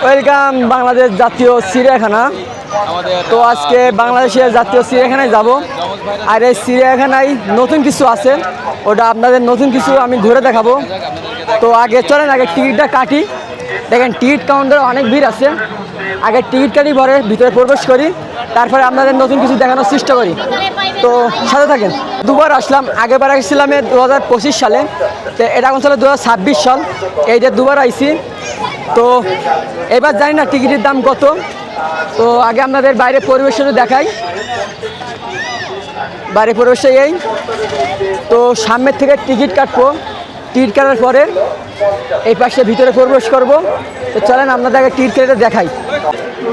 Welcome Bangladesh জাতীয় চিড়িয়াখানা। তো আজকে বাংলাদেশের জাতীয় চিড়িয়াখানায় যাব, আর এই চিড়িয়াখানায় নতুন কিছু আছে, ওটা আপনাদের নতুন কিছু আমি ঘুরে দেখাবো। তো আগে চলেন, আগে টিকিটটা কাটি। দেখেন টিকিট কাউন্টারে অনেক ভিড় আছে, আগে টিকিট কাটি পরে ভিতরে প্রবেশ করি, তারপরে আপনাদের নতুন কিছু দেখানোর চেষ্টা করি। তো সাথে থাকেন। দুবার আসলাম, আগেবার আসছিলাম 2025 সালে, তো এটা এখন চলে 2026 সাল, এই যে দুবার আইছি। তো এবার জানি না টিকিটের দাম কত। তো আগে আপনাদের বাইরে পরিবেশটা দেখাই। বাইরে পরিবেশটা এই, তো সামনের থেকে টিকিট কাটবো, টিকিট কাটার পরে এই পাশে ভিতরে প্রবেশ করব। তো চলেন আপনাদের আগে টিকিট কেটে দেখাই।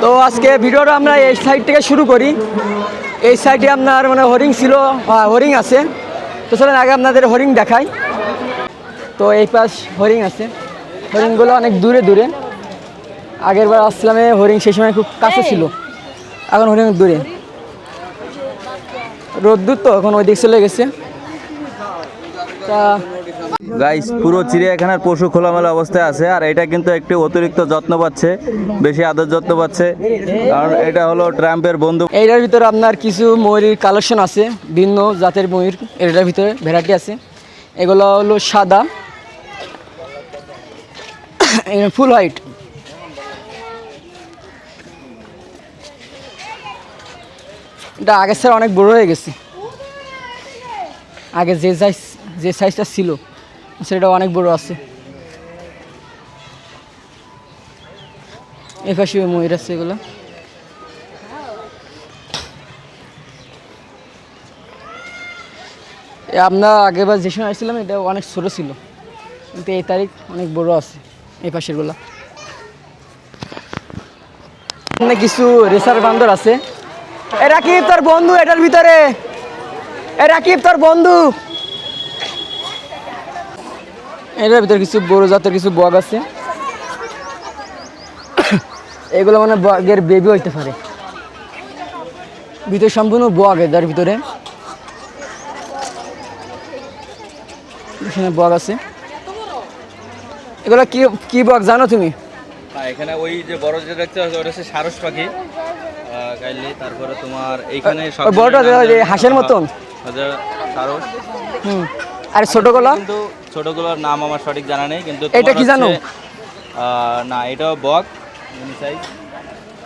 তো আজকে ভিডিওটা আমরা এই সাইড থেকে শুরু করি। এই সাইডে আপনার মানে হরিণ ছিল, হরিণ আছে। তো চলেন আগে আপনাদের হরিণ দেখাই। তো এই পাশ হরিণ আছে, হরিণগুলো অনেক দূরে দূরে। আগের বার আসলামে হরিণ সেই সময় খুব কাছে ছিল, এখন হরিণ দূরে। রোদ্দুর তো এখন ওই দিক চলে গেছে। তা গাইস, পুরো চিড়িয়াখানার পশু খোলামেলা অবস্থায় আছে, আর এটা কিন্তু একটু অতিরিক্ত যত্ন পাচ্ছে, বেশি আদর যত্ন পাচ্ছে, কারণ এটা হলো ট্রাম্পের বন্ধু। এইটার ভিতরে আপনার কিছু ময়ূরের কালেকশন আছে, ভিন্ন জাতের ময়ূর এটার ভিতরে ভ্যারাইটি আছে। এগুলো হলো সাদা, ফুল হোয়াইট। এটা আগের স্যার অনেক বড় হয়ে গেছে, আগে যে সাইজটা ছিল সেটা অনেক বড় আছে। এই পাশে ময়ূর আছে, এগুলো আপনার আগেরবার যে সময় আসছিলাম এটা অনেক ছোট ছিল, কিন্তু এই তারিখ অনেক বড় আছে। এই পাশের গুলা কিছু রেসার বান্দর আছে। এ রাকিব তোর বন্ধু এটার ভিতরে, এ রাকিব তোর বন্ধু। এটার ভিতরে কিছু বড় জাতের কিছু বগ আছে, এগুলো মানে বগের বেবি হইতে পারে। ভিতরে সম্পূর্ণ বগ, এটার ভিতরে বগ আছে। এগুলো কি কি বগ জানো তুমি? এখানে ওই যে বড় যেটা দেখতে পাচ্ছ ওটা হচ্ছে সারস পাখি গাইলে। তারপরে তোমার এইখানে বড়টা হাঁসের মতন সারস। আর ছোটগুলো? কিন্তু ছোটগুলোর নাম আমার সঠিক জানা নেই, কিন্তু এটা কি জানো? না, এটাও বগ সাইজ।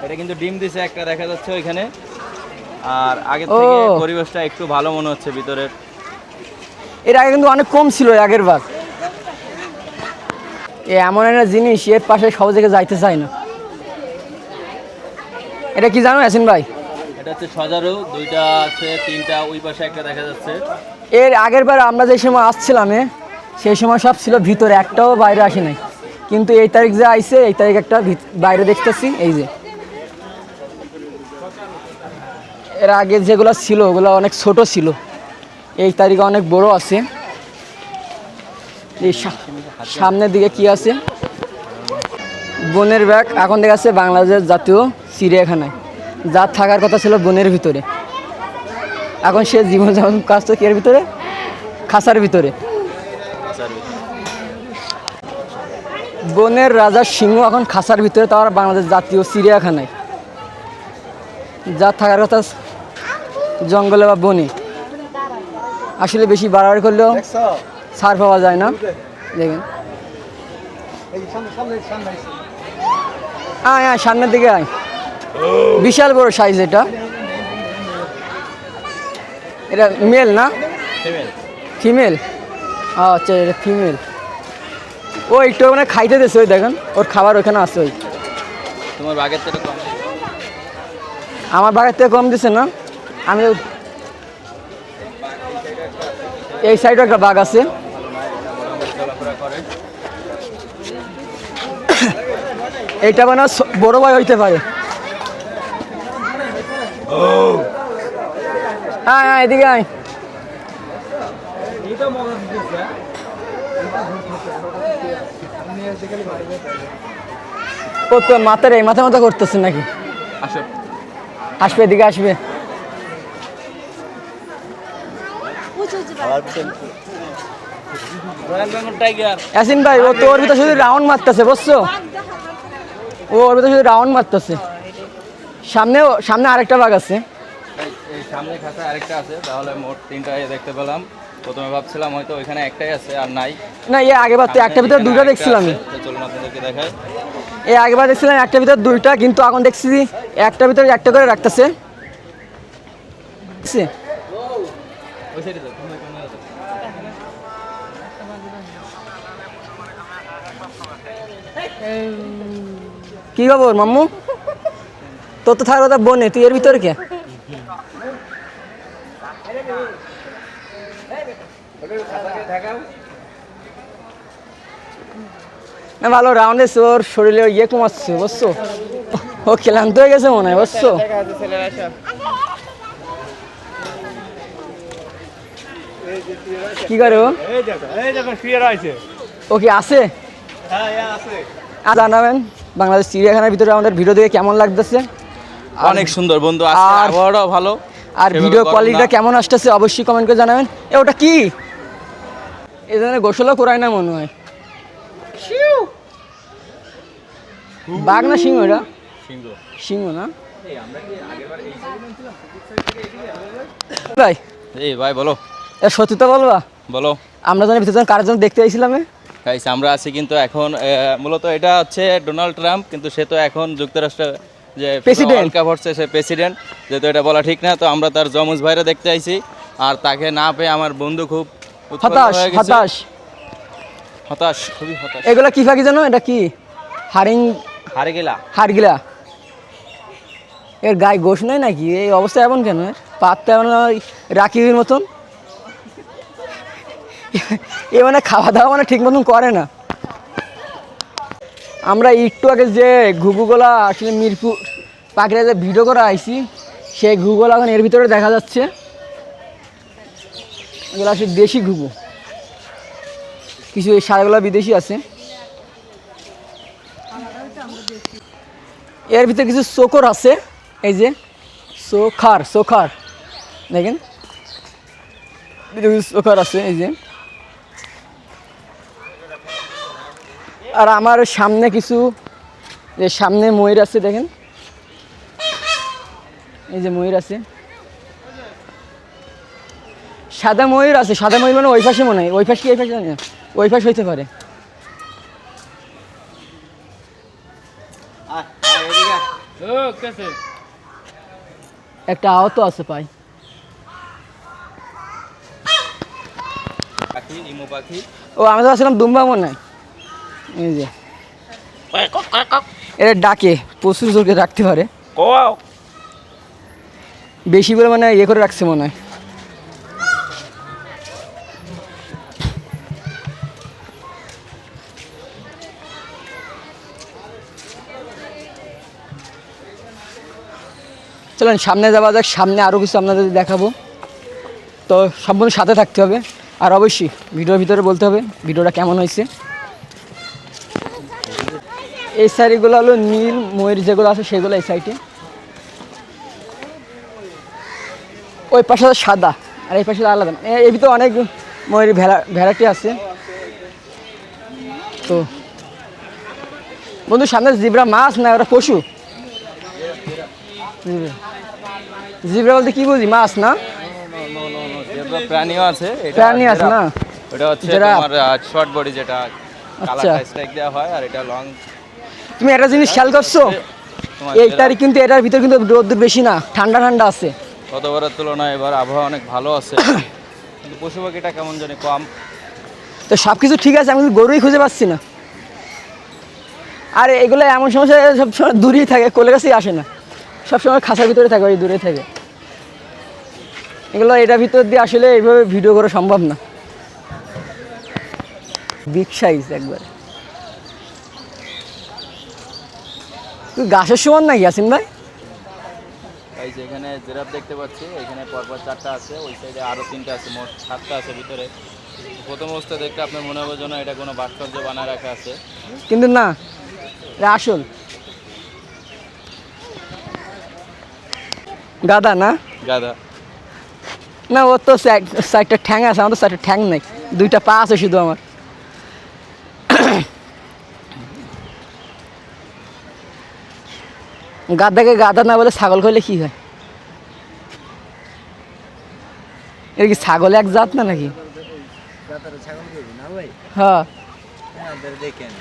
এটা কিন্তু ডিম দিছে একটা, দেখা যাচ্ছে ওইখানে। আর আগের থেকে পরিবেশটা একটু ভালো মনে হচ্ছে ভিতরের। এর আগে কিন্তু অনেক কম ছিল আগের বার। এমন একটা জিনিস এর পাশে সহজে যাইতে চায় না। এটা কি জানো ইয়াসিন ভাই? এটা হচ্ছে সজারু, দুইটা আছে, তিনটা ওই পাশে একটা দেখা যাচ্ছে। এর আগের বার আমরা যে সময় আসছিলাম সেই সময় সব ছিল ভিতরে, একটাও বাইরে আসে নাই। কিন্তু এই তারিখ যে আইছে, এই তারিখ একটা বাইরে দেখতেছি। এই যে এর আগে যেগুলো ছিল ওগুলো অনেক ছোট ছিল, এই তারিখে অনেক বড় আছে। এই সামনের দিকে কি আছে? বনের ব্যাগ এখন দেখাচ্ছে বাংলাদেশ জাতীয় চিড়িয়াখানায়, যা থাকার কথা ছিল বনের ভিতরে। এখন সে জীবনযাপন কাজ তো এর ভিতরে, খাঁচার ভিতরে। বনের রাজার সিংহ এখন খাঁচার ভিতরে, তার বাংলাদেশ জাতীয় চিড়িয়াখানায়। যা থাকার কথা জঙ্গলে বা বনে। আসলে বেশি বাড়াবাড়ি করলেও ছাড় পাওয়া যায় না। দেখেন আয় আয় সামনের দিকে আয়, বিশাল বড় সাইজ। এটা এটা মেল না ফিমেল? আচ্ছা, এটা ফিমেল। ও একটু মানে খাইতে দিচ্ছে, ওই দেখেন ওর খাবার ওইখানে আছে। ওই তোমার বাগের থেকে কম? আমার বাগের থেকে কম দিছে না। আমি এই সাইডে একটা বাঘ আছে। এইটা মানে বড় ভাই হইতে পারে। হ্যাঁ হ্যাঁ, এদিকে আয়। ও তো মাথা করতেছে নাকি? আসবে, এদিকে আসবে। ইয়াসিন ভাই, ও তোর ভিতরে শুধু রাউন্ড মারতেছে, বুঝছো? ও ওর ভিতরে শুধু রাউন্ড মারতেছে। সামনে আরেকটা বাঘ আছে। এই সামনে খাঁচা আরেকটা আছে, তাহলে মোট 3টা দেখতে পেলাম। প্রথমে ভাবছিলাম হয়তো ওইখানে একটাই আছে আর নাই। না আগেবার তো একটা ভিতরে দুইটা দেখছিলাম। চলুন আপনাদেরকে দেখাই। আগেবার দেখছিলাম একটা ভিতরে দুইটা, কিন্তু এখন দেখছি একটা ভিতরে একটা করে রাখতেছে। কি খবর মাম্মু? তোর তো থাকার কথা বনে, তুই এর ভিতরে কে? না ভালো রাউন্ড এসে ওর শরীরে ইয়ে কমাচ্ছে বুঝছো, ও ক্লান্ত হয়ে গেছে মনে হয় বুঝছো। কি করে ও? ও কি আছে? জানাবেন বাংলাদেশ চিড়িয়াখানার ভিতরে আমাদের ভিডিও দেখে কেমন লাগতেছে। অনেক সুন্দর বন্ধু, আজকে আবহাওয়াটাও ভালো, আর ভিডিও কোয়ালিটিটা কেমন আসতেছে অবশ্যই কমেন্ট করে জানাবেন। ওটা কি এই ধরনের গোসলও করায় না মনে হয়। বাঘ না সিংহ? এটা সিংহ না ভাই? এই ভাই বলো, সত্যি তো বলবা? বলো। আমরা জানি ভিতরে কার জন্য দেখতে আইছিলাম? গাইস আমরা আছি কিন্তু এখন মূলত এটা হচ্ছে ডোনাল্ড ট্রাম্প, কিন্তু সে তো এখন যুক্তরাষ্ট্র যে প্রেসিডেন্ট কাপ হচ্ছে, সে প্রেসিডেন্ট, যেহেতু এটা বলা ঠিক না। তো আমরা তার যমজ ভাইরা দেখতে আইছি, আর তাকে না পেয়ে আমার বন্ধু খুব হতাশ হতাশ হতাশ, খুবই হতাশ। এগুলা কি পাখি জানো? এটা কি হাড়গিলা। এর গায়ে গোশ নাই নাকি? এই অবস্থা এমন কেন? পাতটা এমন রাকিবের মতন। এ মানে খাওয়া দাওয়া মানে ঠিক মতন করে না। আমরা একটু আগে যে ঘুঘুগুলা আসলে মিরপুর পাখিরা যে ভিডিও করে আইছি, সেই ঘুঘুগুলা এখন এর ভিতরে দেখা যাচ্ছে। এগুলো আসলে দেশি ঘুঘু, কিছু এই সারগুলা বিদেশি আছে। এর ভিতরে কিছু শোকর আছে, এই যে সোখার দেখেন, শোকর আছে এই যে। আর আমার সামনে কিছু যে সামনে ময়ূর আছে দেখেন, এই যে ময়ূর আছে, সাদা ময়ূর আছে। সাদা ময়ূর মানে ওই পাশে মনে হয়, ওই পাশ কি এই পাশে জানি না, ওই পাশ হইতে পারে। একটা আহত আছে পাই। ও আমি তো আসলাম দুম্বা মনে হয়। এই যে এরা ডাকে, প্রচুর জোরকে রাখতে পারে, বেশি করে মানে ইয়ে করে রাখছে মনে হয়। চলেন সামনে যাওয়া যাক, সামনে আরও কিছু আপনাদের দেখাবো। তো সম্পূর্ণ সাথে থাকতে হবে, আর অবশ্যই ভিডিওর ভিতরে বলতে হবে ভিডিওটা কেমন হয়েছে। এই সাইডগুলো হলো নীল ময়ূর যেগুলো আছে সেগুলো এই সাইডে, ওই পাশে সাদা আর এই পাশে আলাদা। এর ভিতরে অনেক ময়ূর ভ্যারাইটি আছে। তো বন্ধু সামনে জিব্রা মাছ না ওরা পশু? জিব্রা বলতে কি বুঝি? মাছ না? প্রাণীও আছে, প্রাণী আছে না? এটা হচ্ছে তোমার শর্ট বডি, যেটা কালারটা স্ট্রাইক দেওয়া হয়, আর এটা লং। তুমি একটা জিনিস খেয়াল করছো, এই তারিখ কিন্তু এটার ভিতরে কিন্তু রোদ্দুর বেশি না, ঠান্ডা ঠান্ডা আছে। গতবারের তুলনায় এবার আবহাওয়া অনেক ভালো আছে, কিন্তু পশু পাখিটা কেমন জানি কম। তো সব কিছু ঠিক আছে, আমি গরুই খুঁজে পাচ্ছি না। আর এগুলো এমন সমস্যা সবসময় দূরেই থাকে, কোলের কাছেই আসে না, সবসময় খাঁচার ভিতরে থাকে, ওই দূরে থাকে। এগুলো এটার ভিতর দিয়ে আসলে এইভাবে ভিডিও করা সম্ভব না। বিগ সাইজ একবারে। তুই গাছের সমান নাকি আসিন ভাই? এই যে এখানে জিরাফ দেখতে পাচ্ছি, এখানে পরপর 4টা আছে, ওই সাইডে আরও 3টা আছে, মোট 7টা আছে ভিতরে। প্রথম অবস্থায় দেখতে আপনার মনে হবে যেন এটা কোনো ভাস্কর্য বানায় রাখা আছে, কিন্তু না, এটা আসল গাদা না? গাধা না, ওর তো চারটা ঠ্যাং আছে, আমার তো চারটা ঠ্যাং নাই, 2টা পা আছে শুধু আমার। গাদাকে গাদা না বলে ছাগল কইলে কি হয়? এর কি ছাগল এক জাত না নাকি? ছাগল করবি না ভাই? হ্যাঁ হ্যাঁ দেখেন